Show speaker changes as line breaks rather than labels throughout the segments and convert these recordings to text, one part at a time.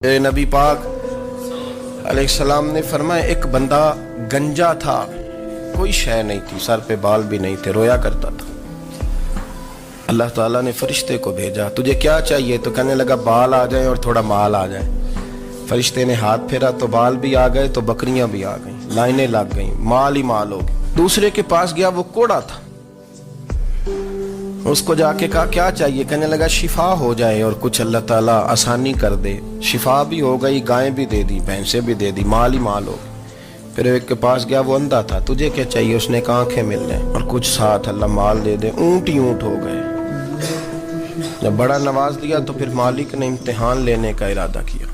नबी पाक अलैहिस्सलाम ने फरमाया एक बंदा गंजा था, कोई शय नहीं थी, सर पे बाल भी नहीं थे, रोया करता था। अल्लाह ताला ने फरिश्ते को भेजा, तुझे क्या चाहिए? तो कहने लगा बाल आ जाए और थोड़ा माल आ जाए। फरिश्ते ने हाथ फेरा तो बाल भी आ गए, तो बकरियां भी आ गईं, लाइनें लग गईं, माल ही माल हो गया। दूसरे के पास गया, वो कोड़ा था, उसको जाके कहा क्या चाहिए? कहने लगा शिफा हो जाए और कुछ अल्लाह ताला आसानी कर दे। शिफा भी हो गई, गायें भी दे दी, भैंसें भी दे दी, माल ही माल हो गया। फिर एक के पास गया, वो अंधा था, तुझे क्या चाहिए? उसने कहा आंखें मिल जाए और कुछ साथ अल्लाह माल दे दे। ऊंट ही ऊंट हो गए। जब बड़ा नवाज दिया तो फिर मालिक ने इम्तिहान लेने का इरादा किया।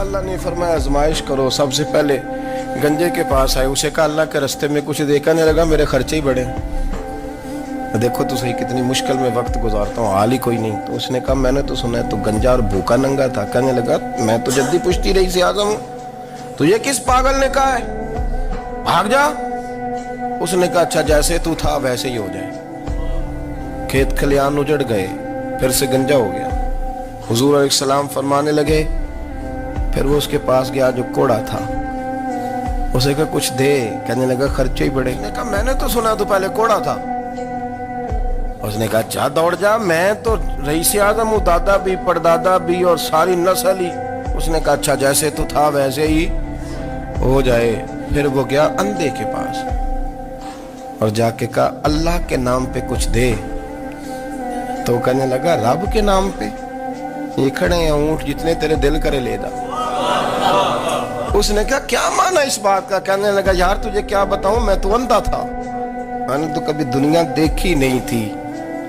अल्लाह ने फरमाया आजमाइश करो। सबसे पहले गंजे के पास आए, उसे कहा अल्लाह के रास्ते में कुछ दे। कहने लगा मेरे खर्चे ही बड़े, देखो तो सही कितनी मुश्किल में वक्त गुजारता हूँ, हाल ही कोई नहीं। तो उसने कहा मैंने तो सुना है तू गंजा और भूखा नंगा था। कहने लगा मैं तो जद्दी पुश्ती रही से आजम हूँ, तुझे किस पागल ने कहा है भाग जा? उसने कहा अच्छा जैसे तू था वैसे ही हो जाए। खेत खलियान उजड़ गए, फिर से गंजा हो गया। हुजूर अलैहिस्सलाम फरमाने लगे, फिर वो उसके पास गया जो कोड़ा था, उसे कहा कुछ दे। कहने लगा खर्चे ही बड़े। ने कहा मैंने तो सुना तू पहले कोड़ा था। उसने कहा जा दौड़ जा, मैं तो रईस आज़म हूँ, दादा भी परदादा भी और सारी नस्ल ही। उसने कहा अच्छा जैसे तू था वैसे ही हो जाए। फिर वो गया अंधे के पास और जाके कहा अल्लाह के नाम पे कुछ दे। तो कहने लगा रब के नाम पे? ये खड़े हैं ऊंट, जितने तेरे दिल करे ले जा। उसने कहा क्या माना इस बात का? कहने लगा यार तुझे क्या बताऊं, मैं तो अंधा था, मैंने तो कभी दुनिया देखी नहीं थी।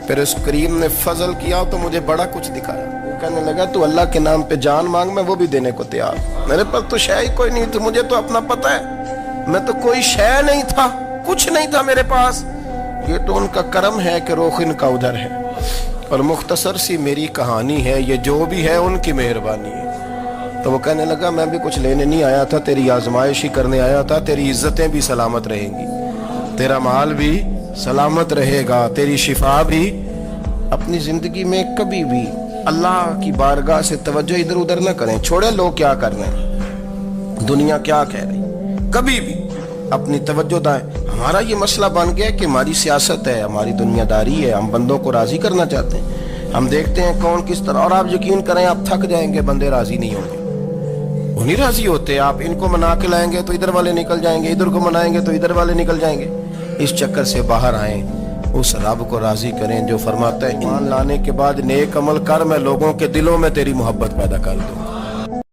फिर उस करीम ने फजल किया तो मुझे बड़ा कुछ दिखाया। कहने लगा तू अल्लाह के नाम पे जान मांग, मैं वो भी देने को तैयार। मेरे पास तो शय ही कोई नहीं थी, मुझे तो अपना पता है, मैं तो कोई शय नहीं था, कुछ नहीं था मेरे पास। ये तो उनका करम है कि रुख इनका उधर है, और मुख्तसर सी मेरी कहानी है, ये जो भी है उनकी मेहरबानी है। तो वो कहने लगा मैं भी कुछ लेने नहीं आया था, तेरी आजमाइश ही करने आया था। तेरी इज्जतें भी सलामत रहेंगी, तेरा माल भी सलामत रहेगा, तेरी शिफा भी। अपनी जिंदगी में कभी भी अल्लाह की बारगाह से तवज्जो इधर उधर ना करें, छोड़े लोग क्या कर रहे हैं, दुनिया क्या कह रही, कभी भी अपनी तवज्जो दाएं। हमारा ये मसला बन गया कि हमारी सियासत है, हमारी दुनियादारी है, हम बंदों को राजी करना चाहते हैं, हम देखते हैं कौन किस तरह। और आप यकीन करें आप थक जाएंगे, बंदे राजी नहीं होंगे, वो नहीं राजी होते। आप इनको मना के लाएंगे तो इधर वाले निकल जाएंगे, इधर को मनाएंगे तो इधर वाले निकल जाएंगे। इस चक्कर से बाहर आए, उस रब को राजी करें जो फरमाता है ईमान लाने के बाद नेक अमल कर, मैं लोगों के दिलों में तेरी मोहब्बत पैदा कर दूं।